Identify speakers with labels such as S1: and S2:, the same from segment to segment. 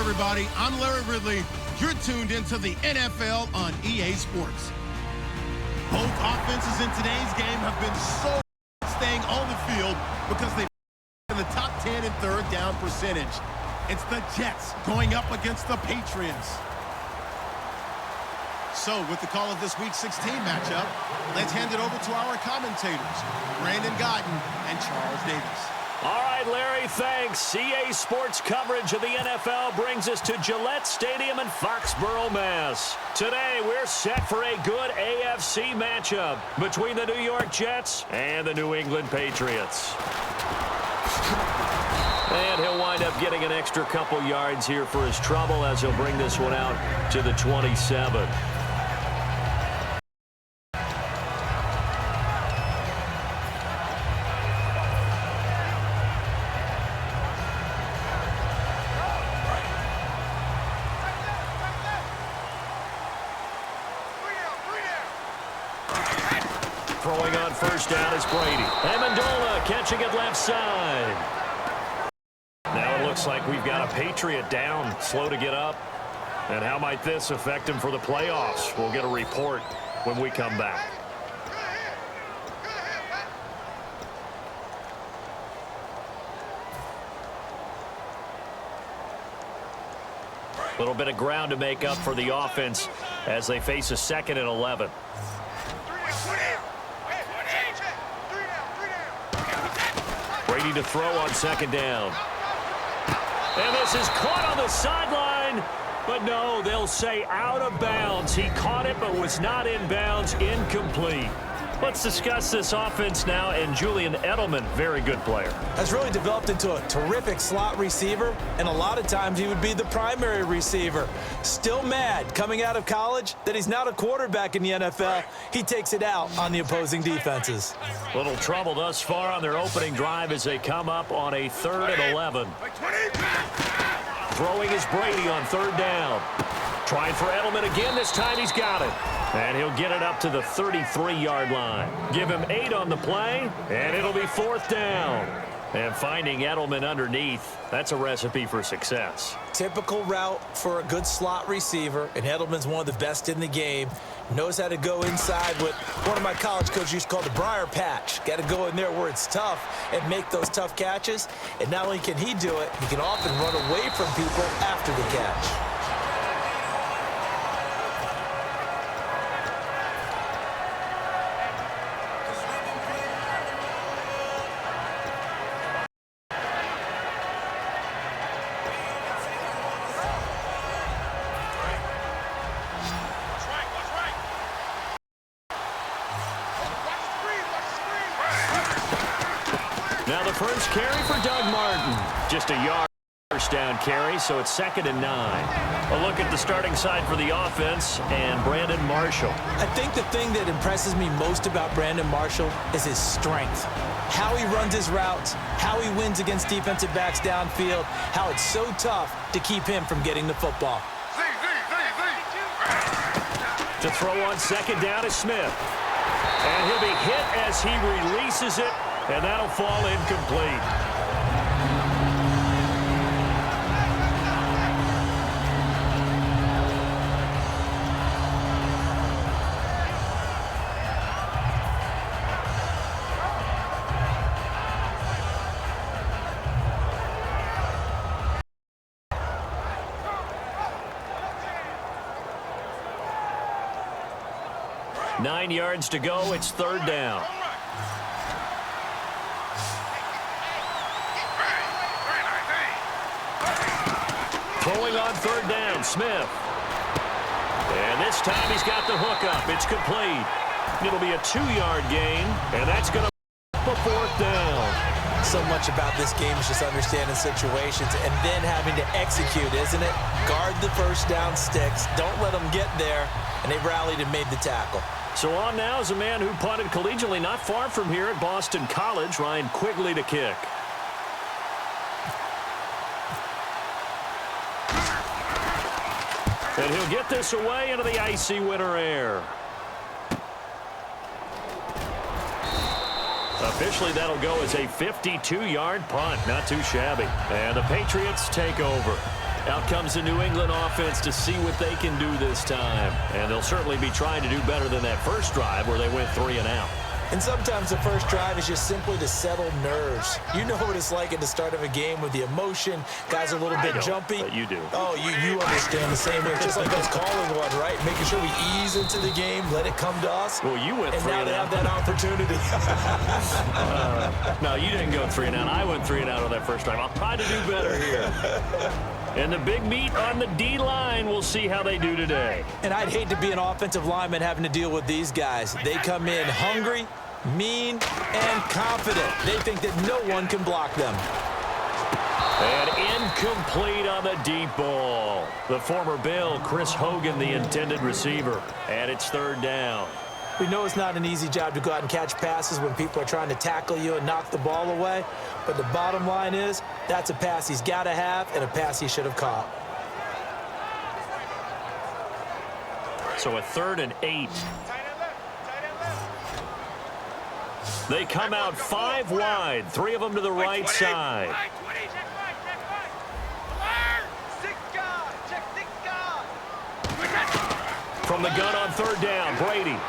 S1: everybody. I'm Larry Ridley. You're tuned into the NFL on EA Sports. Both offenses in today's game have been so staying on the field because they've in the top 10 in third down percentage. It's the Jets going up against the Patriots. So with the call of this Week 16 matchup, let's hand it over to our commentators, Brandon Godden and Charles Davis.
S2: All right, Larry, thanks. EA Sports coverage of the NFL brings us to Gillette Stadium in Foxborough, Mass. Today, we're set for a good AFC matchup between the New York Jets and the New England Patriots. And he'll wind up getting an extra couple yards here for his trouble as he'll bring this one out to the 27. Throwing on first down is Brady. Amendola catching it left side. Now it looks like we've got a Patriot down, slow to get up. And how might this affect him for the playoffs? We'll get a report when we come back. A little bit of ground to make up for the offense as they face a 2nd and 11. Brady to throw on 2nd down. And this is caught on the sideline. But no, they'll say out of bounds. He caught it but was not in bounds. Incomplete. Let's discuss this offense now, and Julian Edelman, very good player.
S3: Has really developed into a terrific slot receiver, and a lot of times he would be the primary receiver. Still mad coming out of college that he's not a quarterback in the NFL. He takes it out on the opposing defenses.
S2: Little trouble thus far on their opening drive as they come up on a 3rd and 11. Throwing is Brady on 3rd down. Trying for Edelman again. This time he's got it. And he'll get it up to the 33-yard line. Give him 8 on the play, and it'll be 4th down. And finding Edelman underneath, that's a recipe for success.
S3: Typical route for a good slot receiver, and Edelman's one of the best in the game. Knows how to go inside what one of my college coaches used to call the briar patch. Got to go in there where it's tough and make those tough catches. And not only can he do it, he can often run away from people after the catch.
S2: Now the first carry for Doug Martin. Just a yard first down carry, so it's 2nd and 9. A look at the starting side for the offense and Brandon Marshall.
S3: I think the thing that impresses me most about Brandon Marshall is his strength. How he runs his routes, how he wins against defensive backs downfield, how it's so tough to keep him from getting the football.
S2: To throw on 2nd down is Smith. And he'll be hit as he releases it. And that'll fall incomplete. Nine yards to go. It's 3rd down. Throwing on 3rd down, Smith. And this time he's got the hook up. It's complete. It'll be a 2-yard gain, and that's going to be a 4th down.
S3: So much about this game is just understanding situations and then having to execute, isn't it? Guard the first down sticks. Don't let them get there. And they rallied and made the tackle.
S2: So on now is a man who punted collegiately not far from here at Boston College, Ryan Quigley to kick. And he'll get this away into the icy winter air. Officially, that'll go as a 52-yard punt. Not too shabby. And the Patriots take over. Out comes the New England offense to see what they can do this time. And they'll certainly be trying to do better than that first drive where they went 3 and out.
S3: And sometimes the first drive is just simply to settle nerves. You know what it's like at the start of a game with the emotion. Guys are a little bit jumpy.
S2: But you do.
S3: Oh, you understand the same way. It's just like us calling one, right? Making sure we ease into the game, let it come to us.
S2: Well, you went 3 and out.
S3: And now they have that opportunity.
S2: No, you didn't go 3 and out. I went 3 and out on that first drive. I'll try to do better here. And the big meat on the D-line, we'll see how they do today.
S3: And I'd hate to be an offensive lineman having to deal with these guys. They come in hungry, mean, and confident. They think that no one can block them.
S2: And incomplete on the deep ball. The former Bill, Chris Hogan, the intended receiver. And it's 3rd down.
S3: We know it's not an easy job to go out and catch passes when people are trying to tackle you and knock the ball away. But the bottom line is, that's a pass he's got to have and a pass he should have caught.
S2: So a 3rd and 8. They come out 5 wide, 3 of them to the right side. From the gun on 3rd down, Brady.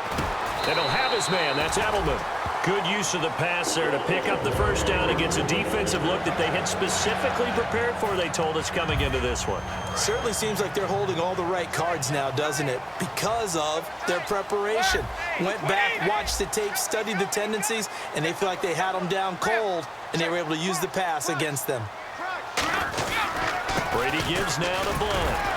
S2: And he'll have his man. That's Edelman. Good use of the pass there to pick up the first down against a defensive look that they had specifically prepared for, they told us, coming into this one.
S3: Certainly seems like they're holding all the right cards now, doesn't it? Because of their preparation. Went back, watched the tape, studied the tendencies, and they feel like they had them down cold, and they were able to use the pass against them.
S2: Brady gives now to Blunt.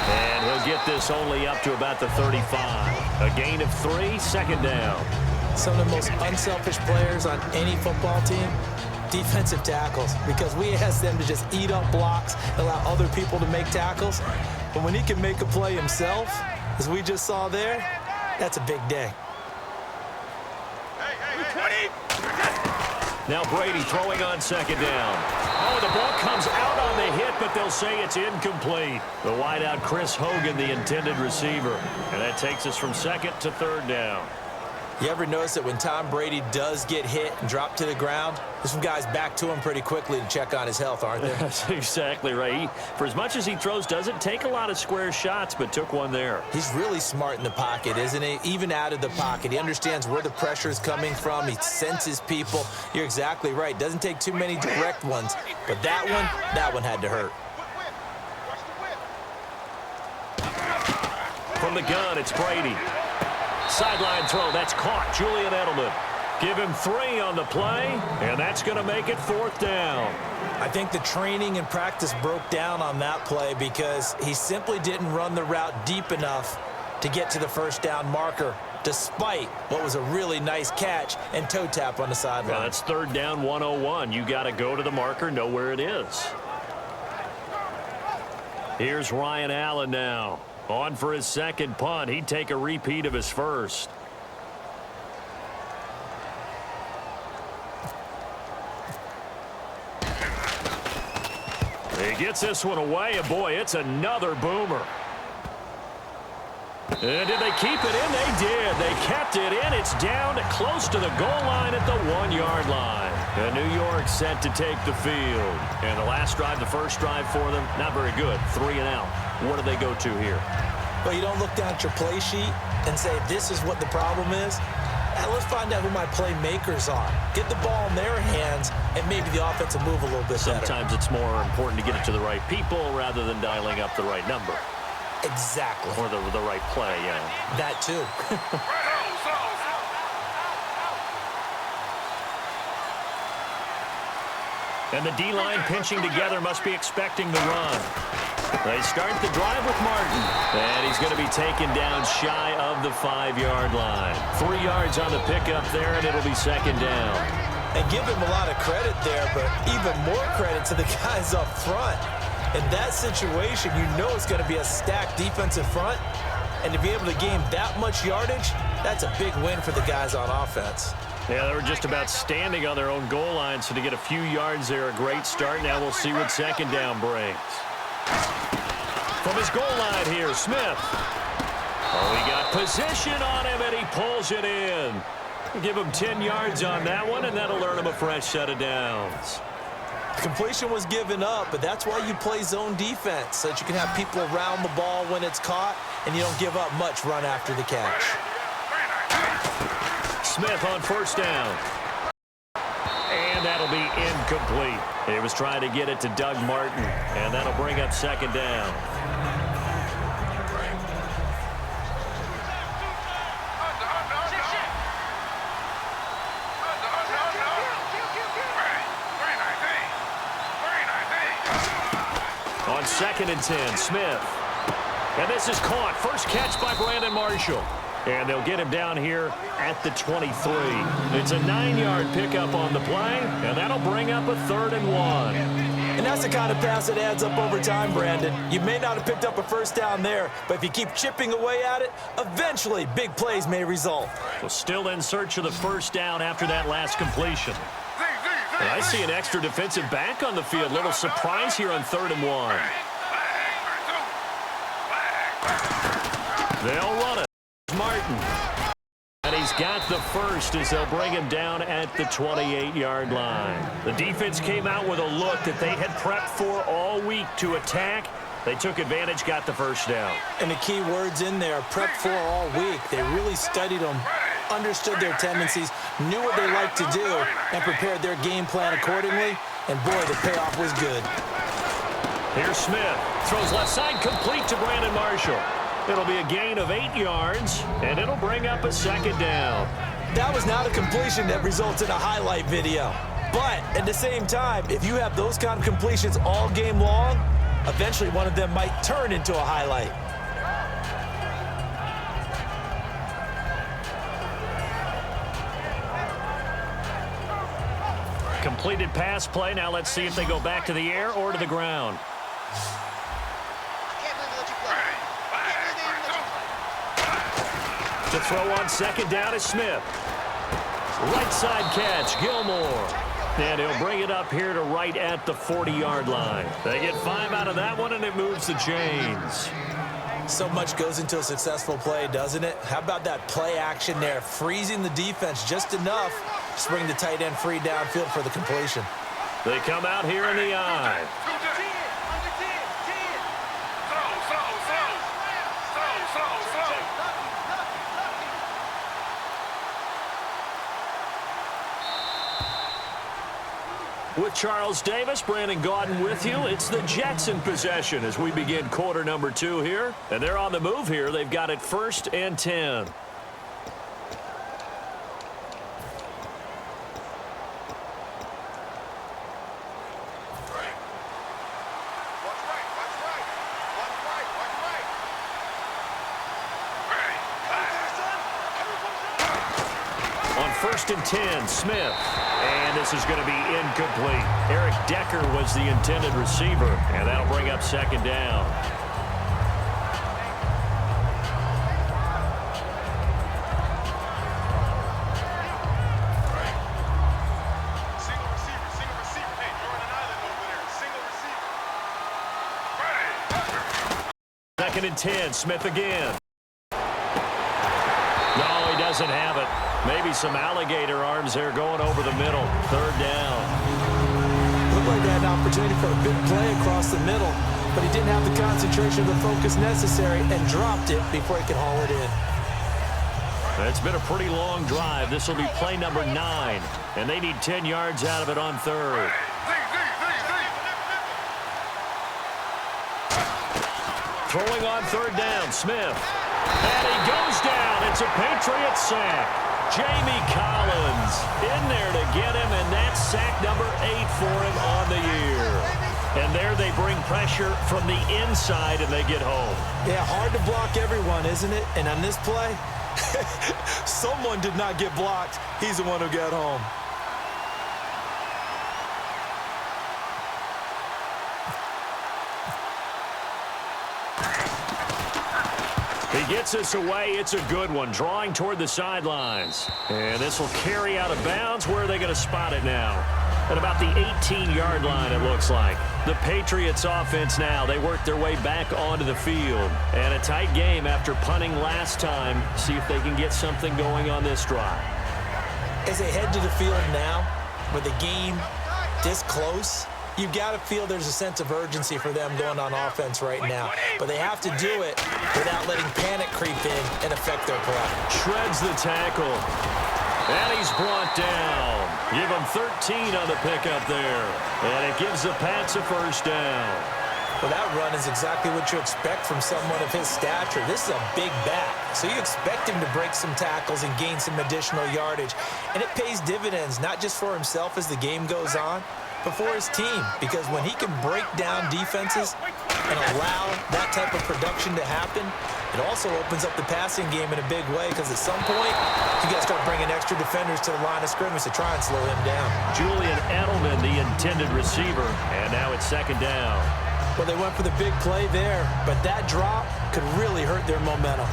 S2: And he'll get this only up to about the 35. A gain of 3, 2nd down.
S3: Some of the most unselfish players on any football team, defensive tackles, because we ask them to just eat up blocks, allow other people to make tackles. But when he can make a play himself, as we just saw there, that's a big day.
S2: Now Brady throwing on 2nd down. Oh, the ball comes out on the hit, but they'll say it's incomplete. The wideout, Chris Hogan, the intended receiver. And that takes us from 2nd to 3rd down.
S3: You ever notice that when Tom Brady does get hit and drop to the ground, there's some guys back to him pretty quickly to check on his health, aren't there?
S2: That's exactly right. For as much as he throws, doesn't take a lot of square shots, but took one there.
S3: He's really smart in the pocket, isn't he? Even out of the pocket. He understands where the pressure is coming from. He senses people. You're exactly right. Doesn't take too many direct ones. But that one had to hurt.
S2: From the gun, it's Brady. Sideline throw, that's caught. Julian Edelman. Give him 3 on the play, and that's going to make it 4th down.
S3: I think the training and practice broke down on that play because he simply didn't run the route deep enough to get to the first down marker, despite what was a really nice catch and toe tap on the sideline.
S2: Well, that's 3rd down, 101. You got to go to the marker, know where it is. Here's Ryan Allen now. On for his 2nd punt. He'd take a repeat of his first. He gets this one away, and boy, it's another boomer. And did they keep it in? They did. They kept it in. It's down to close to the goal line at the 1-yard line. And New York set to take the field. And the last drive, the first drive for them, not very good. 3 and out. What do they go to here?
S3: Well, you don't look down at your play sheet and say, this is what the problem is. Now, let's find out who my playmakers are. Get the ball in their hands, and maybe the offense will move a little bit better.
S2: Sometimes it's more important to get it to the right people rather than dialing up the right number.
S3: Exactly.
S2: Or the right play, yeah.
S3: That too.
S2: And the D-line pinching together, must be expecting the run. They start the drive with Martin. And he's going to be taken down shy of the 5-yard line. 3 yards on the pickup there, and it'll be 2nd down.
S3: And give him a lot of credit there, but even more credit to the guys up front. In that situation, you know it's going to be a stacked defensive front. And to be able to gain that much yardage, that's a big win for the guys on offense.
S2: Yeah, they were just about standing on their own goal line, so to get a few yards there, a great start. Now we'll see what 2nd down brings. From his goal line here, Smith. Oh, he got position on him, and he pulls it in. We'll give him 10 yards on that one, and that'll earn him a fresh set of downs.
S3: The completion was given up, but that's why you play zone defense, so that you can have people around the ball when it's caught, and you don't give up much run after the catch.
S2: Smith on first down. And that'll be incomplete. He was trying to get it to Doug Martin, and that'll bring up second down. On 2nd and 10, Smith. And this is caught. First catch by Brandon Marshall. And they'll get him down here at the 23. It's a 9-yard pickup on the play, and that'll bring up a 3rd and 1.
S3: And that's the kind of pass that adds up over time, Brandon. You may not have picked up a first down there, but if you keep chipping away at it, eventually big plays may result.
S2: Well, still in search of the first down after that last completion. And I see an extra defensive back on the field. Little surprise here on 3rd and 1. They'll run it. Martin. And he's got the first as they'll bring him down at the 28-yard line. The defense came out with a look that they had prepped for all week to attack. They took advantage, got the first down.
S3: And the key words in there, prep for all week. They really studied them, understood their tendencies, knew what they liked to do, and prepared their game plan accordingly. And boy, the payoff was good.
S2: Here's Smith. Throws left side, complete to Brandon Marshall. It'll be a gain of 8 yards, and it'll bring up a second down.
S3: That was not a completion that results in a highlight video. But at the same time, if you have those kind of completions all game long, eventually one of them might turn into a highlight.
S2: Completed pass play. Now let's see if they go back to the air or to the ground. To throw on 2nd down is Smith. Right side catch, Gilmore. And he'll bring it up here to right at the 40-yard line. They get 5 out of that one, and it moves the chains.
S3: So much goes into a successful play, doesn't it? How about that play action there, freezing the defense just enough to bring the tight end free downfield for the completion.
S2: They come out here in the eye. With Charles Davis, Brandon Gaudin with you. It's the Jets in possession as we begin quarter number 2 here. And they're on the move here. They've got it 1st and 10. On 1st and 10, Smith. And this is going to be incomplete. Eric Decker was the intended receiver, and that'll bring up 2nd down.
S1: Single receiver. Hey, you're on an island over there. Single receiver.
S2: 2nd and 10, Smith again. No, he doesn't have it. Maybe some alligator arms there going over the middle. 3rd down.
S3: Looked like they had an opportunity for a big play across the middle, but he didn't have the concentration or the focus necessary and dropped it before he could haul it in.
S2: It's been a pretty long drive. This will be play number 9, and they need 10 yards out of it on 3rd. Throwing on 3rd down, Smith. And he goes down. It's a Patriots sack. Jamie Collins in there to get him, and that's sack number 8 for him on the year. And there they bring pressure from the inside, and they get home.
S3: Yeah, hard to block everyone, isn't it? And on this play, someone did not get blocked. He's the one who got home.
S2: He gets us away. It's a good one, drawing toward the sidelines. And this will carry out of bounds. Where are they going to spot it now? At about the 18-yard line, it looks like. The Patriots offense now, they work their way back onto the field. And a tight game after punting last time. See if they can get something going on this drive.
S3: As they head to the field now, with the game this close, You've got to feel there's a sense of urgency for them going on offense right now. But they have to do it without letting panic creep in and affect their play.
S2: Shreds the tackle. And he's brought down. Give him 13 on the pickup there. And it gives the Pats a first down.
S3: Well, that run is exactly what you expect from someone of his stature. This is a big back, so you expect him to break some tackles and gain some additional yardage. And it pays dividends, not just for himself as the game goes on, but for his team. Because when he can break down defenses and allow that type of production to happen, it also opens up the passing game in a big way, because at some point, you got to start bringing extra defenders to the line of scrimmage to try and slow him down.
S2: Julian Edelman, the intended receiver, and now it's second down.
S3: Well, they went for the big play there, but that drop could really hurt their momentum.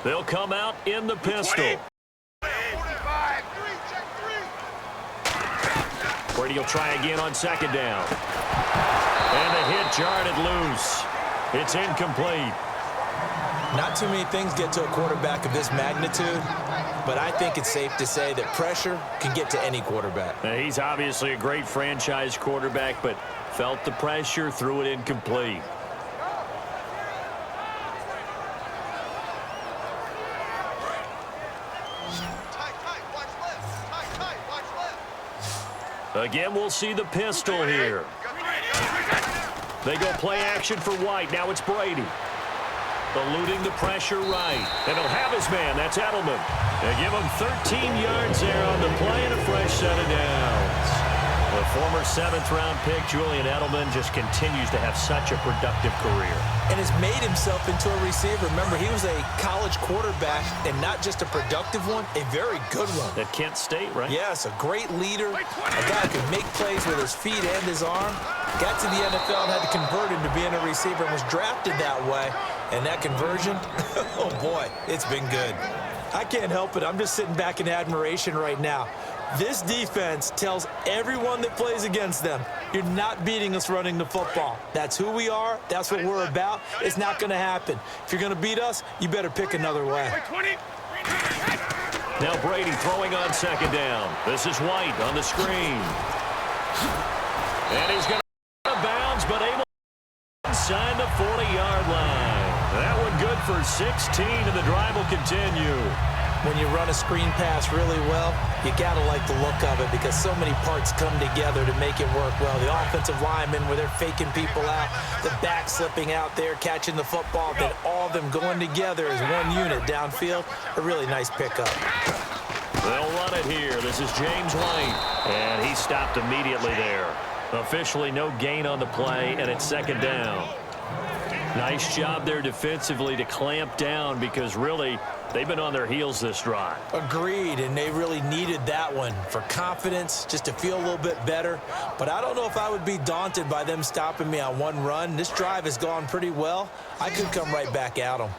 S2: They'll come out in the pistol. Brady will try again on second down. And the hit jarred it loose. It's incomplete.
S3: Not too many things get to a quarterback of this magnitude, but I think it's safe to say that pressure can get to any quarterback.
S2: Now, he's obviously a great franchise quarterback, but felt the pressure, threw it incomplete. Again, we'll see the pistol here. They go play action for White. Now it's Brady. Eluding the pressure right. And he'll have his man. That's Edelman. They give him 13 yards there on the play and a fresh set of downs. The former seventh-round pick, Julian Edelman, just continues to have such a productive career.
S3: And has made himself into a receiver. Remember, he was a college quarterback, and not just a productive one, a very good one.
S2: At Kent State, right?
S3: Yes, a great leader, a guy who could make plays with his feet and his arm. Got to the NFL and had to convert into being a receiver and was drafted that way. And that conversion, oh boy, it's been good. I can't help it. I'm just sitting back in admiration right now. This defense tells everyone that plays against them, you're not beating us running the football. That's who we are. That's what we're about. It's not going to happen. If you're going to beat us, you better pick another way.
S2: Now Brady throwing on second down. This is White on the screen. And he's going to out of bounds, but able to inside the 40-yard line. That one good for 16, and the drive will continue.
S3: When you run a screen pass really well, you got to like the look of it, because so many parts come together to make it work well. The offensive linemen, where they're faking people out, the back slipping out there, catching the football, then all of them going together as one unit downfield. A really nice pickup.
S2: They'll run it here. This is James White, and he stopped immediately there. Officially no gain on the play, and it's second down. Nice job there defensively to clamp down, because really they've been on their heels this drive.
S3: Agreed, and they really needed that one for confidence, just to feel a little bit better. But I don't know if I would be daunted by them stopping me on one run. This drive has gone pretty well. I could come right back at them.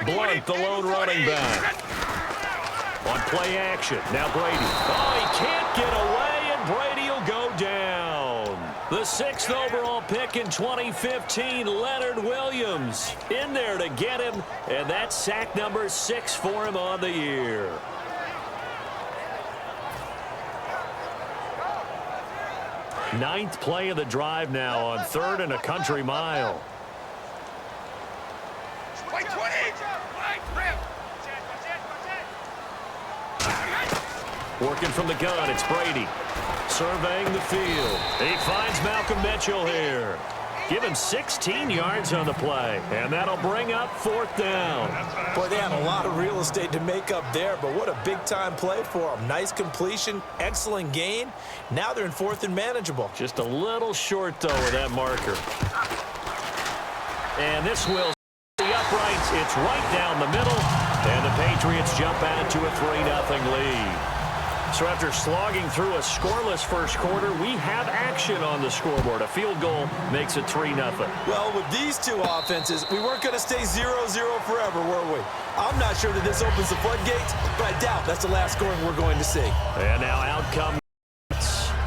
S2: Blunt, the lone running back. On play action. Now Brady. Oh, he can't get away, and Brady will go down. The 6th overall pick in 2015, Leonard Williams, in there to get him, and that's sack number 6 for him on the year. Ninth play of the drive now on 3rd and a country mile. Working from the gun, it's Brady. Surveying the field. He finds Malcolm Mitchell here. Give him 16 yards on the play, and that'll bring up 4th down.
S3: Boy, they had a lot of real estate to make up there, but what a big-time play for them. Nice completion, excellent gain. Now they're in 4th and manageable.
S2: Just a little short, though, with that marker. And this will the uprights. It's right down the middle, and the Patriots jump out to a 3-0 lead. So after slogging through a scoreless first quarter, we have action on the scoreboard. A field goal makes it 3-0.
S3: Well, with these two offenses, we weren't going to stay 0-0 forever, were we? I'm not sure that this opens the floodgates, but I doubt that's the last scoring we're going to see.
S2: And now out come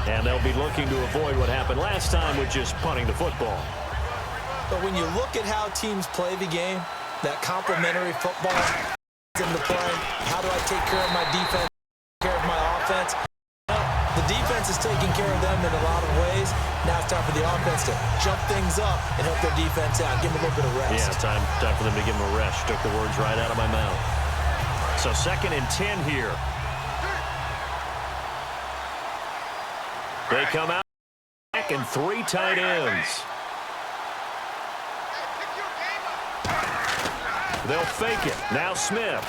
S2: and they'll be looking to avoid what happened last time with just punting the football.
S3: But when you look at how teams play the game, that complementary football in the play, how do I take care of my defense, take care of my offense? The defense is taking care of them in a lot of ways. Now it's time for the offense to jump things up and help their defense out. Give them a little bit of rest.
S2: Yeah, time for them to give them a rest. Took the words right out of my mouth. So 2nd and 10 here. They come out back and 3 tight ends. They'll fake it. Now Smith.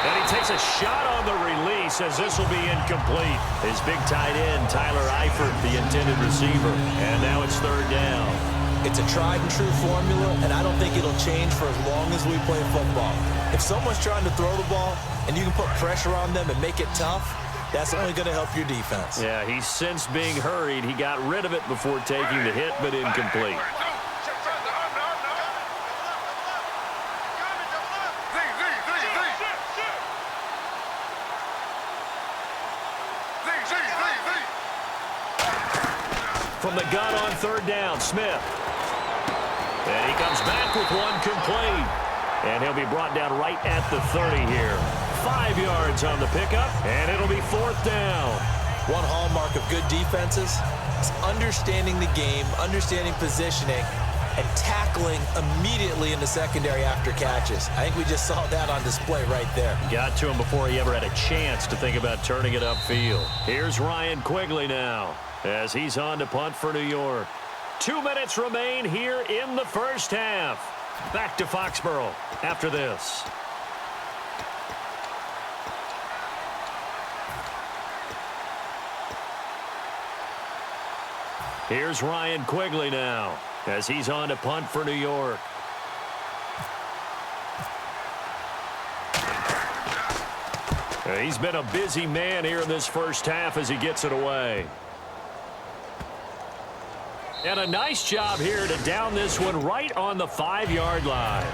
S2: And he takes a shot on the release as this will be incomplete. His big tight end, Tyler Eifert, the intended receiver. And now it's 3rd down.
S3: It's a tried and true formula, and I don't think it'll change for as long as we play football. If someone's trying to throw the ball and you can put pressure on them and make it tough, that's only going to help your defense.
S2: Yeah, he's since being hurried. He got rid of it before taking the hit, but incomplete. From the gun on 3rd down, Smith. And he comes back with one complete. And he'll be brought down right at the 30 here. 5 yards on the pickup, and it'll be 4th down.
S3: One hallmark of good defenses is understanding the game, understanding positioning, and tackling immediately in the secondary after catches. I think we just saw that on display right there.
S2: Got to him before he ever had a chance to think about turning it upfield. Here's Ryan Quigley now as he's on to punt for New York. 2 minutes remain here in the first half. Back to Foxborough after this. Here's Ryan Quigley now as he's on to punt for New York. He's been a busy man here in this first half as he gets it away. And a nice job here to down this one right on the 5-yard line.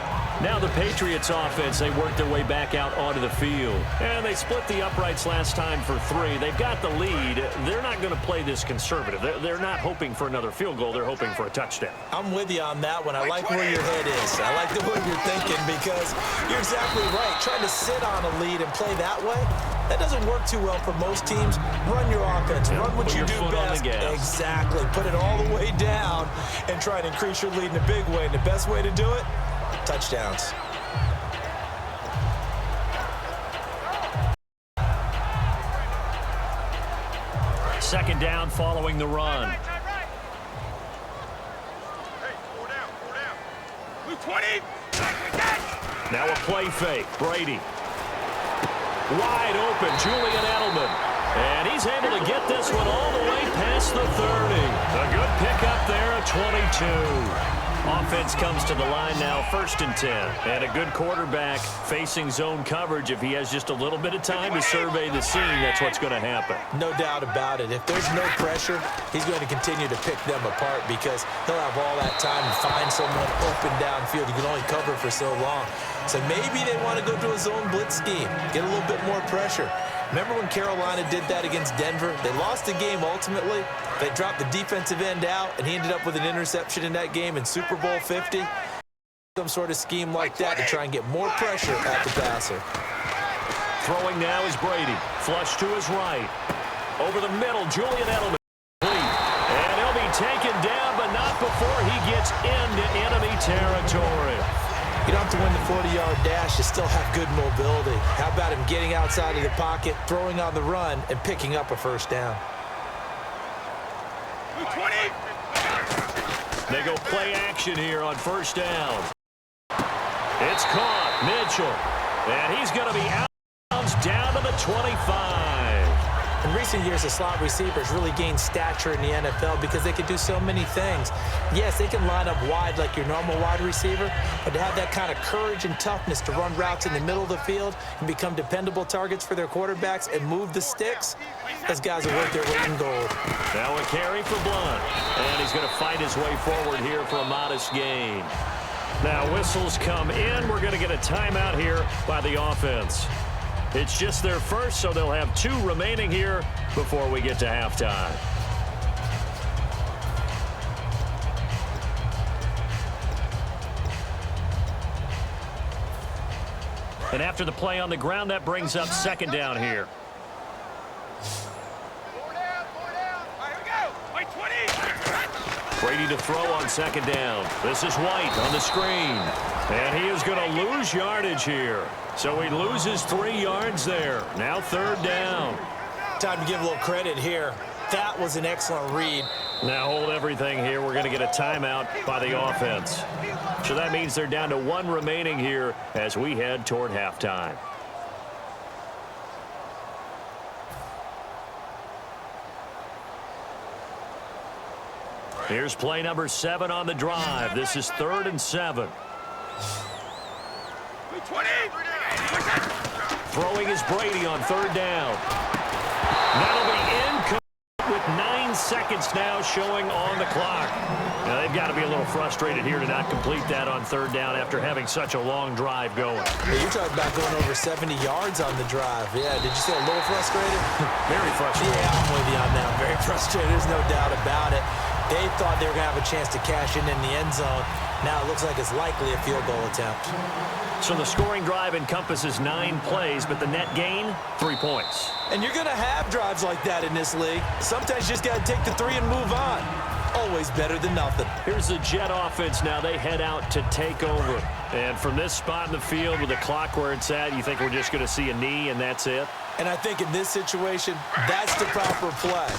S2: Now the Patriots offense, they work their way back out onto the field. And they split the uprights last time for 3. They've got the lead. They're not going to play this conservative. They're not hoping for another field goal. They're hoping for a touchdown.
S3: I'm with you on that one. I like where your head is. I like the way you're thinking because you're exactly right. Trying to sit on a lead and play that way, that doesn't work too well for most teams. Run your offense. Run what you do best. Exactly. Put it all the way down and try and increase your lead in a big way. And the best way to do it, touchdowns.
S2: Second down following the run. Now a play fake. Brady. Wide open. Julian Edelman. And he's able to get this one all the way past the 30. A good pickup there at 22. Offense comes to the line now, 1st and 10. And a good quarterback facing zone coverage. If he has just a little bit of time to survey the scene, that's what's going to happen.
S3: No doubt about it. If there's no pressure, he's going to continue to pick them apart because he'll have all that time to find someone open downfield. You can only cover for so long. So maybe they want to go to a zone blitz scheme, get a little bit more pressure. Remember when Carolina did that against Denver? They lost the game ultimately. They dropped the defensive end out, and he ended up with an interception in that game in Super Bowl 50. Some sort of scheme like that to try and get more pressure at the passer.
S2: Throwing now is Brady. Flush to his right. Over the middle, Julian Edelman. And he'll be taken down, but not before he gets into enemy territory.
S3: You don't have to win the 40-yard dash. You still have good mobility. How about him getting outside of the pocket, throwing on the run, and picking up a first down?
S2: They go play action here on 1st down. It's caught. Mitchell. And he's going to be out down to the 25.
S3: In recent years, the slot receivers really gained stature in the NFL because they can do so many things. Yes, they can line up wide like your normal wide receiver, but to have that kind of courage and toughness to run routes in the middle of the field and become dependable targets for their quarterbacks and move the sticks, those guys are worth their weight in gold.
S2: Now a carry for Blunt, and he's going to fight his way forward here for a modest gain. Now whistles come in. We're going to get a timeout here by the offense. It's just their first, so they'll have 2 remaining here before we get to halftime. And after the play on the ground, that brings up second down here. Brady to throw on second down. This is White on the screen. And he is going to lose yardage here. So he loses 3 yards there. Now third down.
S3: Time to give a little credit here. That was an excellent read.
S2: Now hold everything here. We're going to get a timeout by the offense. So that means they're down to 1 remaining here as we head toward halftime. Here's play number 7 on the drive. This is 3rd and 7. Throwing is Brady on 3rd down. That'll be incomplete with 9 seconds now showing on the clock. Now they've got to be a little frustrated here to not complete that on 3rd down after having such a long drive going.
S3: Hey, you're talking about going over 70 yards on the drive. Yeah, did you say a little frustrated?
S2: Very frustrated.
S3: Yeah, I'm with you on that. Very frustrated. There's no doubt about it. They thought they were going to have a chance to cash in the end zone. Now it looks like it's likely a field goal attempt.
S2: So the scoring drive encompasses 9 plays, but the net gain, 3 points.
S3: And you're going to have drives like that in this league. Sometimes you just got to take the 3 and move on. Always better than nothing.
S2: Here's the Jet offense now. They head out to take over. And from this spot in the field with the clock where it's at, you think we're just going to see a knee and that's it?
S3: And I think in this situation, that's the proper play.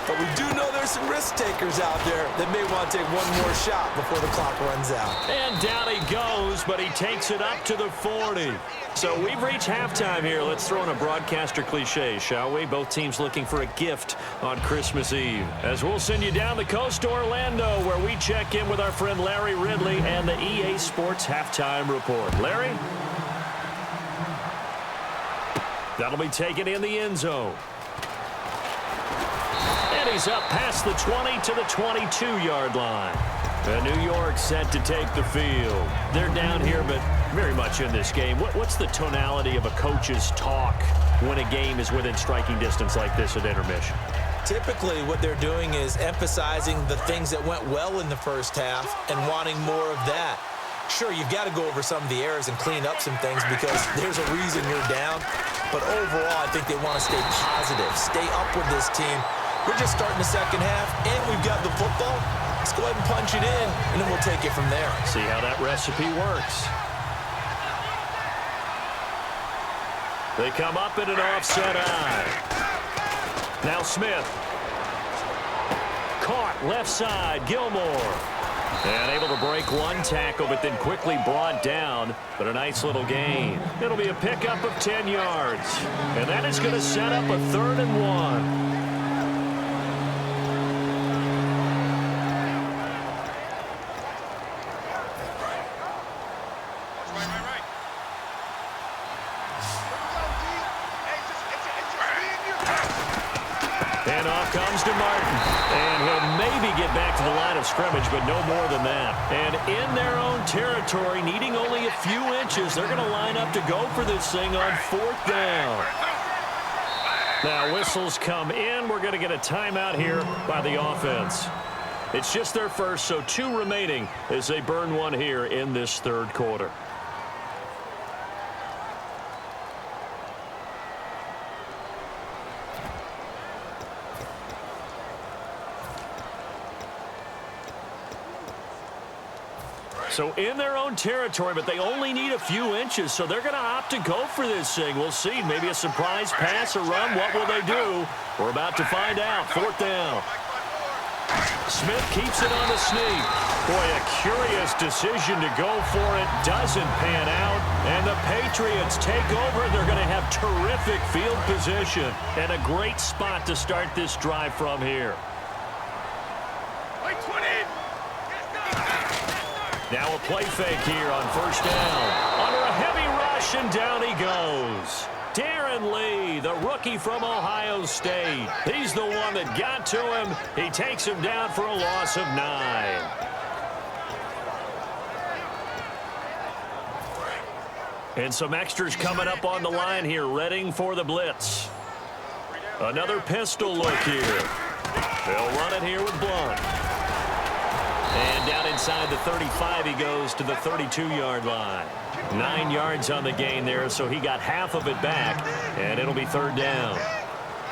S3: But we do know there's some risk takers out there that may want to take one more shot before the clock runs out.
S2: And down he goes, but he takes it up to the 40. So we've reached halftime here. Let's throw in a broadcaster cliche, shall we? Both teams looking for a gift on Christmas Eve. As we'll send you down the coast to Orlando, where we check in with our friend Larry Ridley and the EA Sports Halftime Report. Larry? That'll be taken in the end zone. And he's up past the 20 to the 22-yard line. And New York set to take the field. They're down here, but very much in this game. What's the tonality of a coach's talk when a game is within striking distance like this at intermission?
S3: Typically, what they're doing is emphasizing the things that went well in the first half and wanting more of that. Sure, you've got to go over some of the errors and clean up some things because there's a reason you're down. But overall, I think they want to stay positive, stay up with this team. We're just starting the second half, and we've got the football. Let's go ahead and punch it in, and then we'll take it from there.
S2: See how that recipe works. They come up in an offset eye. Now Smith. Caught left side, Gilmore. And able to break one tackle, but then quickly brought down. But a nice little gain. It'll be a pickup of 10 yards. And that is going to set up a 3rd and 1. And off comes to Martin. And he'll maybe get back to the line of scrimmage, but no more than that. And in their own territory, needing only a few inches, they're going to line up to go for this thing on 4th down. Now whistles come in. We're going to get a timeout here by the offense. It's just their first, so 2 remaining as they burn one here in this 3rd quarter. So in their own territory, but they only need a few inches, so they're going to opt to go for this thing. We'll see. Maybe a surprise pass or run. What will they do? We're about to find out. 4th down. Smith keeps it on the sneak. Boy, a curious decision to go for it. Doesn't pan out. And the Patriots take over. They're going to have terrific field position. And a great spot to start this drive from here. Now a play fake here on first down. Under a heavy rush, and down he goes. Darren Lee, the rookie from Ohio State. He's the one that got to him. He takes him down for a loss of 9. And some extras coming up on the line here, readying for the blitz. Another pistol look here. They'll run it here with Blunt. And down inside the 35, he goes to the 32-yard line. 9 yards on the gain there, so he got half of it back, and it'll be third down.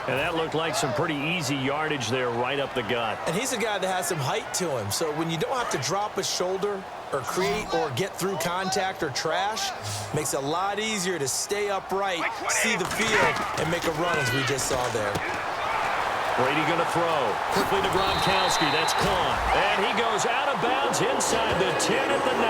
S2: And that looked like some pretty easy yardage there right up the gut.
S3: And he's a guy that has some height to him, so when you don't have to drop a shoulder or create or get through contact or trash, makes it a lot easier to stay upright, see the field, and make a run as we just saw there.
S2: Brady going to throw. Quickly to Gronkowski. That's caught. And he goes out of bounds inside the 10 at the 9.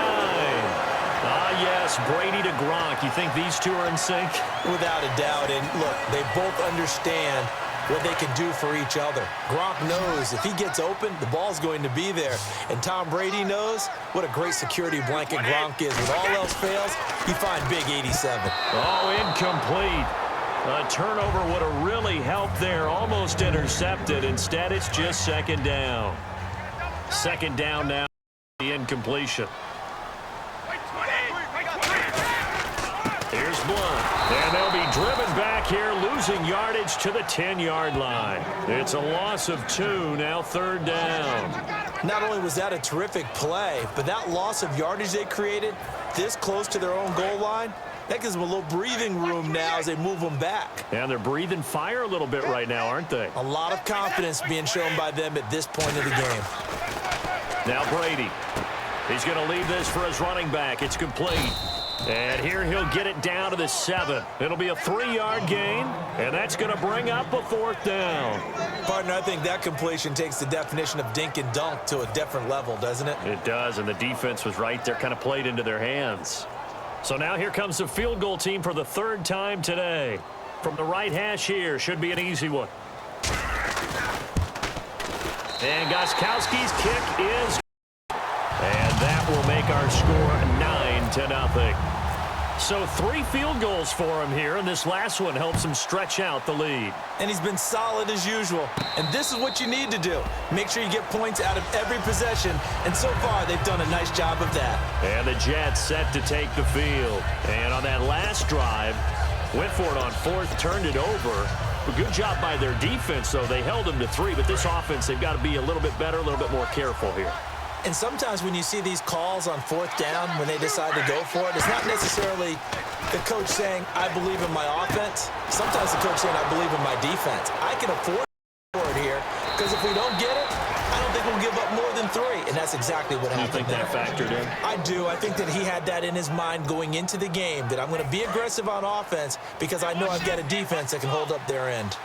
S2: Ah, yes, Brady to Gronk. You think these two are in sync?
S3: Without a doubt. And look, they both understand what they can do for each other. Gronk knows if he gets open, the ball's going to be there. And Tom Brady knows what a great security blanket Gronk is. When all else fails, you find big 87.
S2: Oh, incomplete. A turnover would have really helped there. Almost intercepted. Instead, it's just second down. Second down now. The incompletion. Here's Blunt. And they'll be driven back here, losing yardage to the 10-yard line. It's a loss of 2, now third down.
S3: Not only was that a terrific play, but that loss of yardage they created this close to their own goal line, that gives them a little breathing room now as they move them back.
S2: And they're breathing fire a little bit right now, aren't they?
S3: A lot of confidence being shown by them at this point of the game.
S2: Now Brady. He's going to leave this for his running back. It's complete. And here he'll get it down to the 7. It'll be a 3-yard gain, and that's going to bring up a fourth down.
S3: Partner, I think that completion takes the definition of dink and dunk to a different level, doesn't it?
S2: It does, and the defense was right there, kind of played into their hands. So now here comes the field goal team for the third time today. From the right hash here, should be an easy one. And Gostkowski's kick is... And that will make our score 9-0. So 3 field goals for him here, and this last one helps him stretch out the lead.
S3: And he's been solid as usual. And this is what you need to do. Make sure you get points out of every possession. And so far, they've done a nice job of that.
S2: And the Jets set to take the field. And on that last drive, went for it on 4th, turned it over. A good job by their defense, though. They held them to 3, but this offense, they've got to be a little bit better, a little bit more careful here.
S3: And sometimes when you see these calls on 4th down, when they decide to go for it, it's not necessarily the coach saying, I believe in my offense. Sometimes the coach saying, I believe in my defense. I can afford it here because if we don't get it, I don't think we'll give up more than 3. And that's exactly what happened.
S2: You think that factored in?
S3: I do. I think that he had that in his mind going into the game, that I'm going to be aggressive on offense because I know I've got a defense that can hold up their end.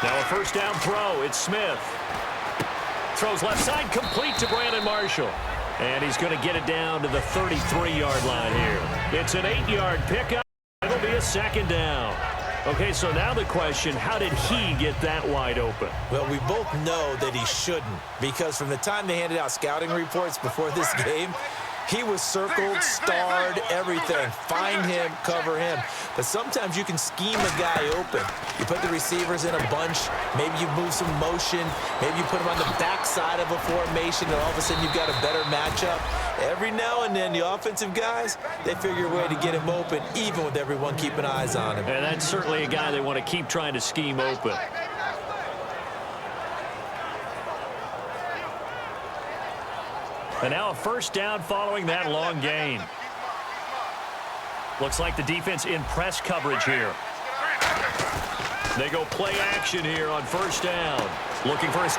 S2: Now a first down throw. It's Smith. Throws left side, complete to Brandon Marshall. And he's going to get it down to the 33-yard line here. It's an 8-yard pickup. It'll be a second down. Okay, so now the question, how did he get that wide open?
S3: Well, we both know that he shouldn't, because from the time they handed out scouting reports before this game, he was circled, starred, everything. Find him, cover him. But sometimes you can scheme a guy open. You put the receivers in a bunch. Maybe you move some motion. Maybe you put them on the backside of a formation, and all of a sudden you've got a better matchup. Every now and then, the offensive guys, they figure a way to get him open, even with everyone keeping eyes on him.
S2: And that's certainly a guy they want to keep trying to scheme open. And now a first down following that long gain. Looks like the defense in press coverage here. They go play action here on first down. Looking for his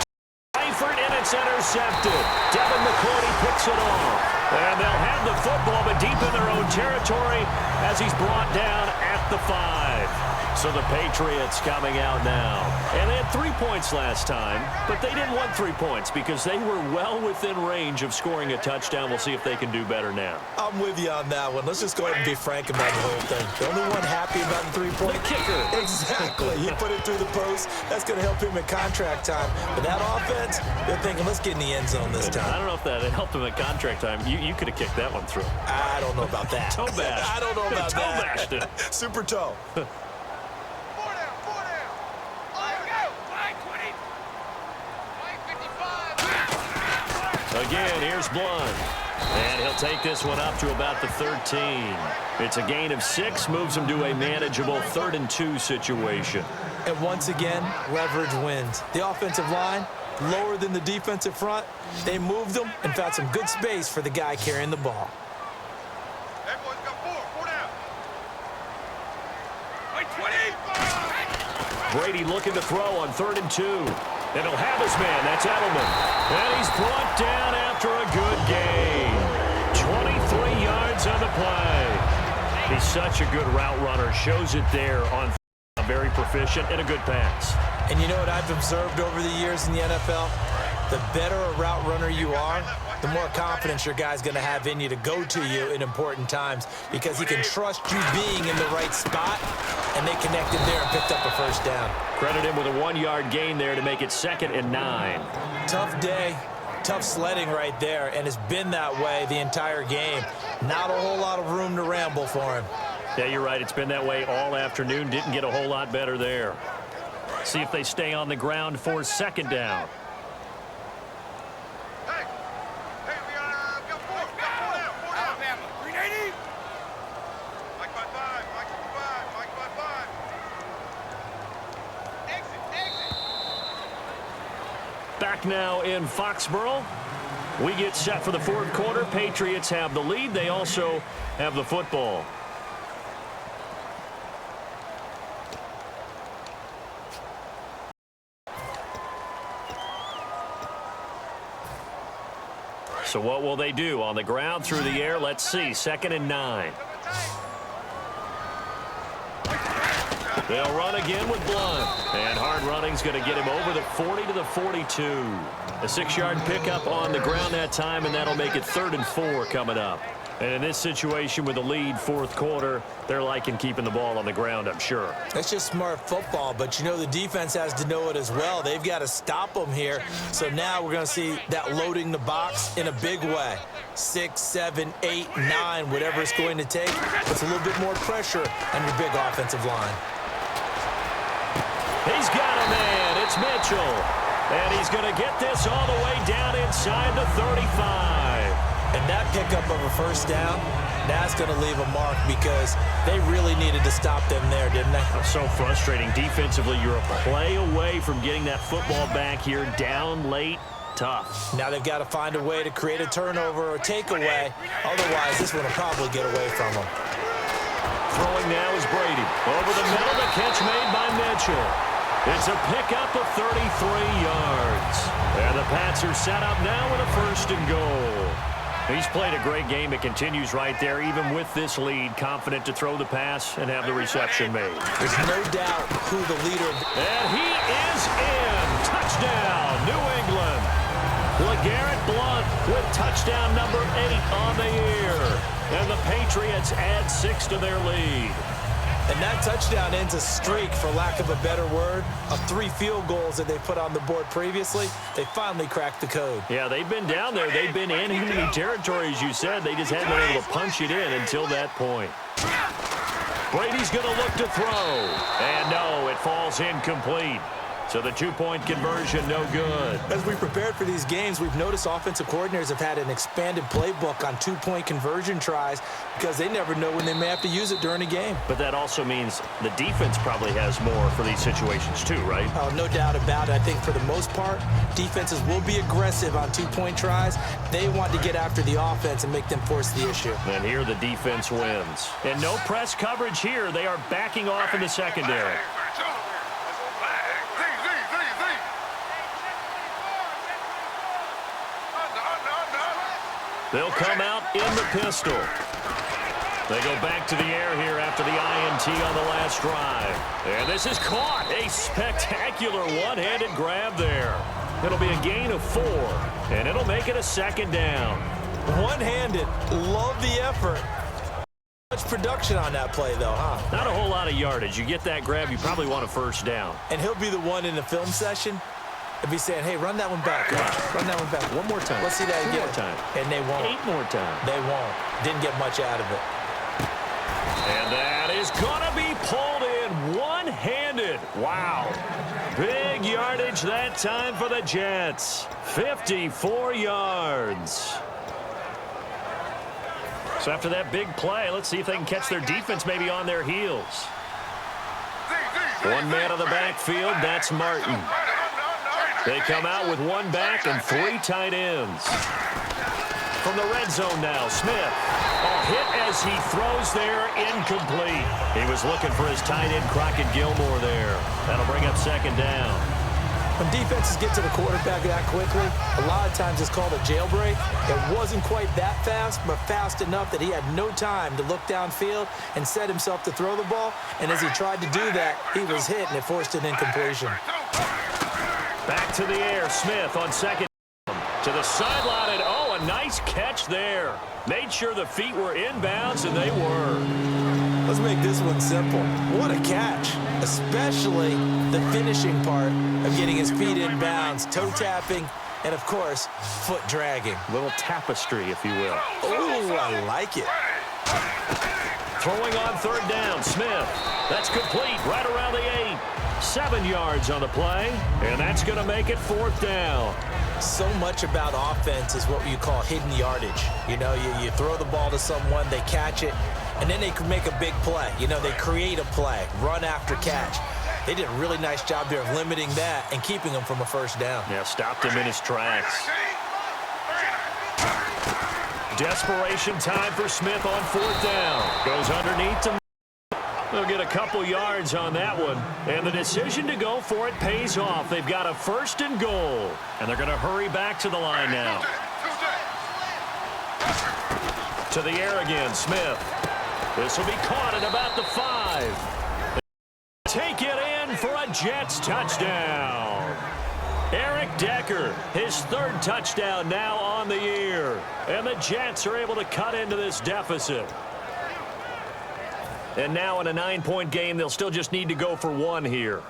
S2: Eifert, and it's intercepted. Devin McCourty picks it off. And they'll have the football, but deep in their own territory as he's brought down at the 5. So the Patriots coming out now. And they had 3 points last time, but they didn't want 3 points because they were well within range of scoring a touchdown. We'll see if they can do better now.
S3: I'm with you on that one. Let's just go ahead and be frank about the whole thing. The only one happy about the 3-point.
S2: The kicker.
S3: Exactly. He put it through the post. That's going to help him in contract time. But that offense, they're thinking, let's get in the end zone this time.
S2: I don't know if that helped him at contract time. You could have kicked that one through.
S3: I don't know about that.
S2: Toe bash.
S3: I don't know about
S2: toe
S3: that.
S2: Bashed it.
S3: Super toe.
S2: Again, here's Blunt. And he'll take this one up to about the 13. It's a gain of 6, moves him to a manageable 3rd and 2 situation.
S3: And once again, leverage wins. The offensive line, lower than the defensive front. They moved them and found some good space for the guy carrying the ball.
S4: Hey, boys, got 4 down. Like 20.
S2: Brady looking to throw on 3rd and 2. And he'll have his man. That's Edelman. And he's brought down after a good gain. 23 yards on the play. He's such a good route runner. Shows it there on very proficient and a good pass.
S3: And you know what I've observed over the years in the NFL? The better a route runner you are, the more confidence your guy's going to have in you to go to you in important times because he can trust you being in the right spot, and they connected there and picked up a first down.
S2: Credit him with a 1-yard gain there to make it 2nd and 9.
S3: Tough day, tough sledding right there, and it's been that way the entire game. Not a whole lot of room to ramble for him.
S2: Yeah, you're right. It's been that way all afternoon. Didn't get a whole lot better there. See if they stay on the ground for 2nd down.
S4: Hey, we got 4 down. Alabama, 380. Mike by 5, Mike by 5. Exit.
S2: Back now in Foxborough. We get set for the 4th quarter. Patriots have the lead. They also have the football. So what will they do? On the ground, through the air, let's see. 2nd and 9. They'll run again with Blunt. And hard running's going to get him over the 40 to the 42. A 6-yard pickup on the ground that time, and that'll make it 3rd and 4 coming up. And in this situation with the lead 4th quarter, they're liking keeping the ball on the ground, I'm sure.
S3: That's just smart football, but you know the defense has to know it as well. They've got to stop them here. So now we're going to see that loading the box in a big way. 6, 7, 8, 9, whatever it's going to take. Puts a little bit more pressure on your big offensive line.
S2: He's got a man. It's Mitchell. And he's going to get this all the way down inside the 35.
S3: And that pickup of a first down, that's going to leave a mark because they really needed to stop them there, didn't they?
S2: So frustrating. Defensively, you're a play away from getting that football back here down late. Tough.
S3: Now they've got to find a way to create a turnover or takeaway. Otherwise, this one will probably get away from them.
S2: Throwing now is Brady. Over the middle, the catch made by Mitchell. It's a pickup of 33 yards. And the Pats are set up now with a 1st and goal. He's played a great game. It continues right there, even with this lead, confident to throw the pass and have the reception made.
S3: There's no doubt who the leader.
S2: And he is in. Touchdown, New England. LeGarrette Blunt with touchdown number 8 on the year. And the Patriots add 6 to their lead.
S3: And that touchdown ends a streak, for lack of a better word, of 3 field goals that they put on the board previously. They finally cracked the code.
S2: Yeah, they've been down there. They've been in enemy territory, as you said. They just hadn't been able to punch it in until that point. Brady's going to look to throw. And no, it falls incomplete. So the 2-point conversion, no good.
S3: As we prepared for these games, we've noticed offensive coordinators have had an expanded playbook on 2-point conversion tries because they never know when they may have to use it during a game.
S2: But that also means the defense probably has more for these situations too, right?
S3: Oh, no doubt about it. I think for the most part, defenses will be aggressive on 2-point tries. They want to get after the offense and make them force the issue.
S2: And here the defense wins. And no press coverage here. They are backing off in the secondary. They'll come out in the pistol. They go back to the air here after the INT on the last drive. And this is caught. A spectacular one-handed grab there. It'll be a gain of 4, and it'll make it a 2nd down.
S3: One-handed. Love the effort. Much production on that play, though, huh?
S2: Not a whole lot of yardage. You get that grab, you probably want a 1st down.
S3: And he'll be the one in the film session and be saying, hey, run that one back. Run that one back.
S2: One more time.
S3: Let's see that again.
S2: 2 more time.
S3: And they won't.
S2: 8 more times.
S3: They won't. Didn't get much out of it.
S2: And that is going to be pulled in one-handed. Wow. Big yardage that time for the Jets. 54 yards. So after that big play, let's see if they can catch their defense maybe on their heels. One man on the backfield, that's Martin. They come out with 1 back and 3 tight ends. From the red zone now, Smith. A hit as he throws there, incomplete. He was looking for his tight end, Crockett Gilmore there. That'll bring up 2nd down.
S3: When defenses get to the quarterback that quickly, a lot of times it's called a jailbreak. It wasn't quite that fast, but fast enough that he had no time to look downfield and set himself to throw the ball. And as he tried to do that, he was hit, and it forced an incompletion.
S2: Back to the air, Smith on 2nd down. To the sideline, and oh, a nice catch there. Made sure the feet were inbounds, and they were.
S3: Let's make this one simple. What a catch, especially the finishing part of getting his feet in bounds, toe tapping, and, of course, foot dragging.
S2: Little tapestry, if you will.
S3: Oh, I like it.
S2: Throwing on 3rd down, Smith. That's complete right around the 8. 7 yards on the play, and that's going to make it 4th down.
S3: So much about offense is what you call hidden yardage. You know, you throw the ball to someone, they catch it, and then they can make a big play. You know, they create a play, run after catch. They did a really nice job there of limiting that and keeping him from a 1st down.
S2: Yeah, stopped him in his tracks. Desperation time for Smith on 4th down. Goes underneath to... They'll get a couple yards on that one. And the decision to go for it pays off. They've got a 1st and goal. And they're going to hurry back to the line now. To the air again, Smith. This will be caught at about the 5. Take it in for a Jets touchdown. Eric Decker, his 3rd touchdown now on the year. And the Jets are able to cut into this deficit. And now in a 9-point game, they'll still just need to go for 1 here.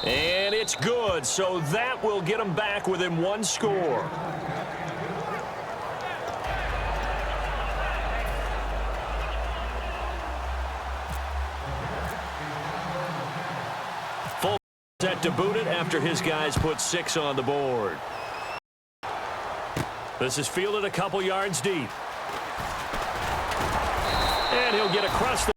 S2: And it's good, so that will get them back within 1 score. Full set to boot it after his guys put 6 on the board. This is fielded a couple yards deep. And he'll get across the...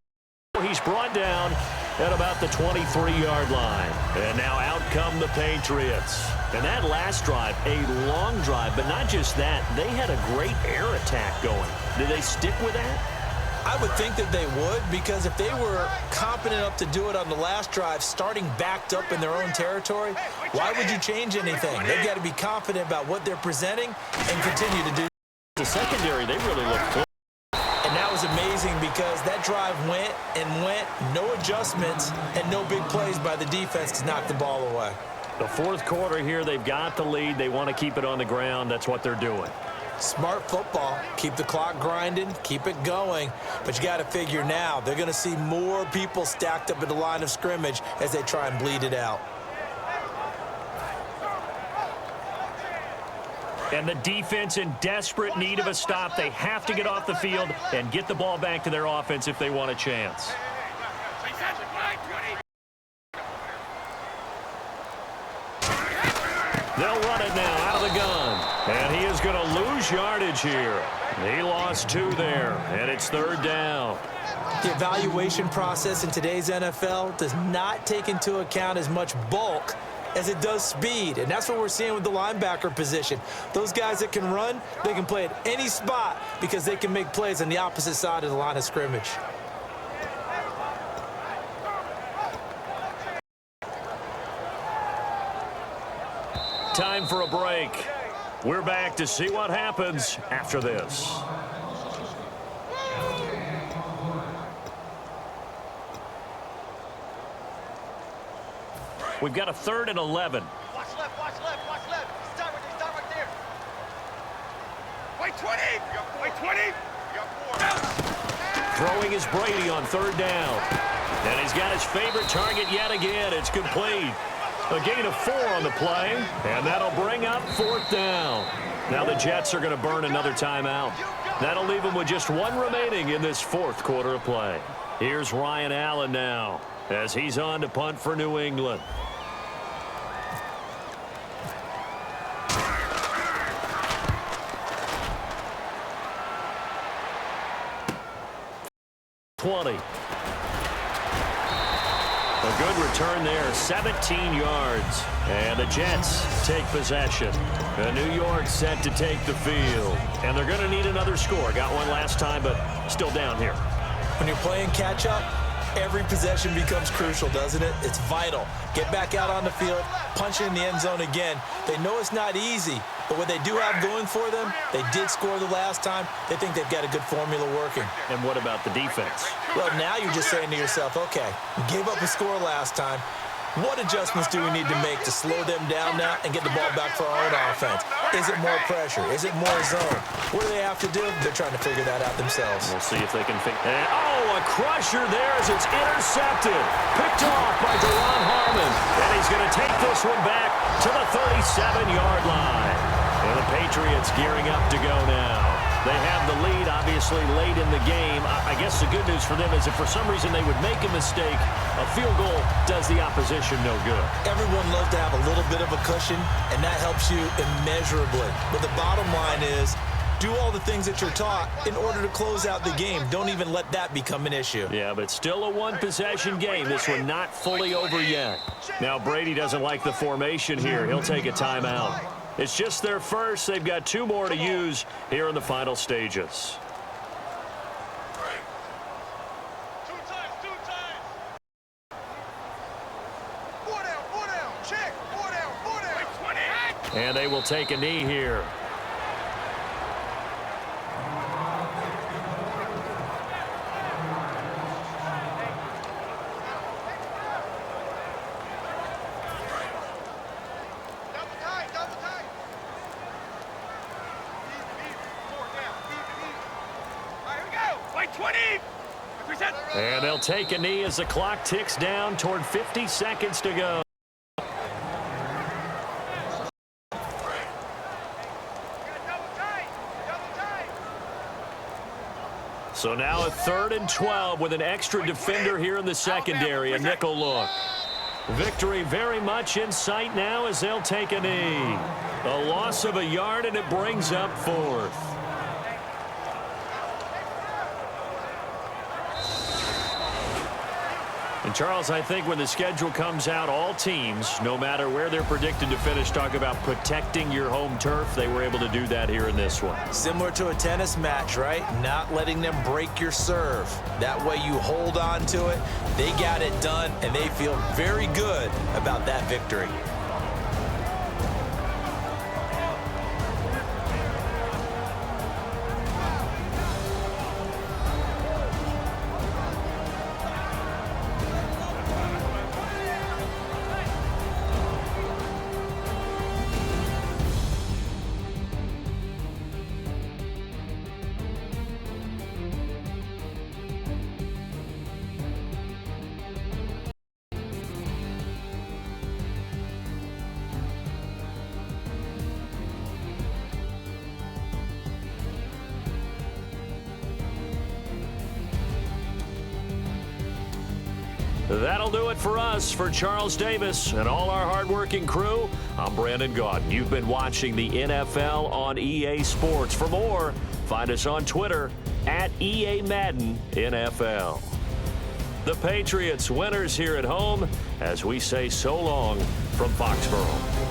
S2: He's brought down at about the 23-yard line. And now out come the Patriots. And that last drive, a long drive, but not just that. They had a great air attack going. Did they stick with that?
S3: I would think that they would, because if they were competent enough to do it on the last drive, starting backed up in their own territory, why would you change anything? They've got to be confident about what they're presenting and continue to do.
S2: The secondary, they really looked good.
S3: And that was amazing because that drive went and went, no adjustments, and no big plays by the defense to knock the ball away.
S2: The 4th quarter here, they've got the lead. They want to keep it on the ground. That's what they're doing.
S3: Smart football. Keep the clock grinding, keep it going. But you got to figure now, they're going to see more people stacked up at the line of scrimmage as they try and bleed it out.
S2: And the defense in desperate need of a stop. They have to get off the field and get the ball back to their offense if they want a chance. They'll run it now out of the gun. And he is going to lose yardage here. He lost 2 there, and it's 3rd down.
S3: The evaluation process in today's NFL does not take into account as much bulk as it does speed, and that's what we're seeing with the linebacker position. Those guys that can run, they can play at any spot because they can make plays on the opposite side of the line of scrimmage.
S2: Time for a break. We're back to see what happens after this. We've got a 3rd and 11.
S4: Watch left, watch left, watch left. Start right there. Wait 20! Wait 20! You got 4.
S2: Throwing is Brady on 3rd down. And he's got his favorite target yet again. It's complete. A gain of 4 on the play, and that'll bring up 4th down. Now the Jets are going to burn another timeout. That'll leave them with just 1 remaining in this 4th quarter of play. Here's Ryan Allen now as he's on to punt for New England. A good return there, 17 yards. And the Jets take possession. New York set to take the field. And they're going to need another score. Got one last time, but still down here.
S3: When you're playing catch-up, every possession becomes crucial, doesn't it? It's vital. Get back out on the field, punch it in the end zone again. They know it's not easy, but what they do have going for them, they did score the last time. They think they've got a good formula working.
S2: And what about the defense?
S3: Well, now you're just saying to yourself, okay, we gave up a score last time. What adjustments do we need to make to slow them down now and get the ball back for our own offense? Is it more pressure? Is it more zone? What do they have to do? They're trying to figure that out themselves.
S2: We'll see if they can figure it out. Oh, a crusher there as it's intercepted. Picked off by Deron Harmon. And he's going to take this one back to the 37-yard line. And the Patriots gearing up to go now. They have the lead, obviously, late in the game. I guess the good news for them is if for some reason they would make a mistake, a field goal does the opposition no good.
S3: Everyone loves to have a little bit of a cushion, and that helps you immeasurably. But the bottom line is, do all the things that you're taught in order to close out the game. Don't even let that become an issue.
S2: Yeah, but still a one-possession game. This one not fully over yet. Now Brady doesn't like the formation here. He'll take a timeout. It's just their first. They've got 2 more to use here in the final stages.
S4: 2 times, 2 times. 4 down, check. 4 down. Wait 20.
S2: And they will take a knee here. And they'll take a knee as the clock ticks down toward 50 seconds to go. So now a 3rd and 12 with an extra defender here in the secondary, a nickel look. Victory very much in sight now as they'll take a knee. A loss of a yard, and it brings up 4th. And, Charles, I think when the schedule comes out, all teams, no matter where they're predicted to finish, talk about protecting your home turf. They were able to do that here in this one.
S3: Similar to a tennis match, right? Not letting them break your serve. That way you hold on to it. They got it done, and they feel very good about that victory.
S2: That'll do it for us. For Charles Davis and all our hardworking crew, I'm Brandon Gaudin. You've been watching the NFL on EA Sports. For more, find us on Twitter at EA Madden NFL. The Patriots winners here at home as we say so long from Foxborough.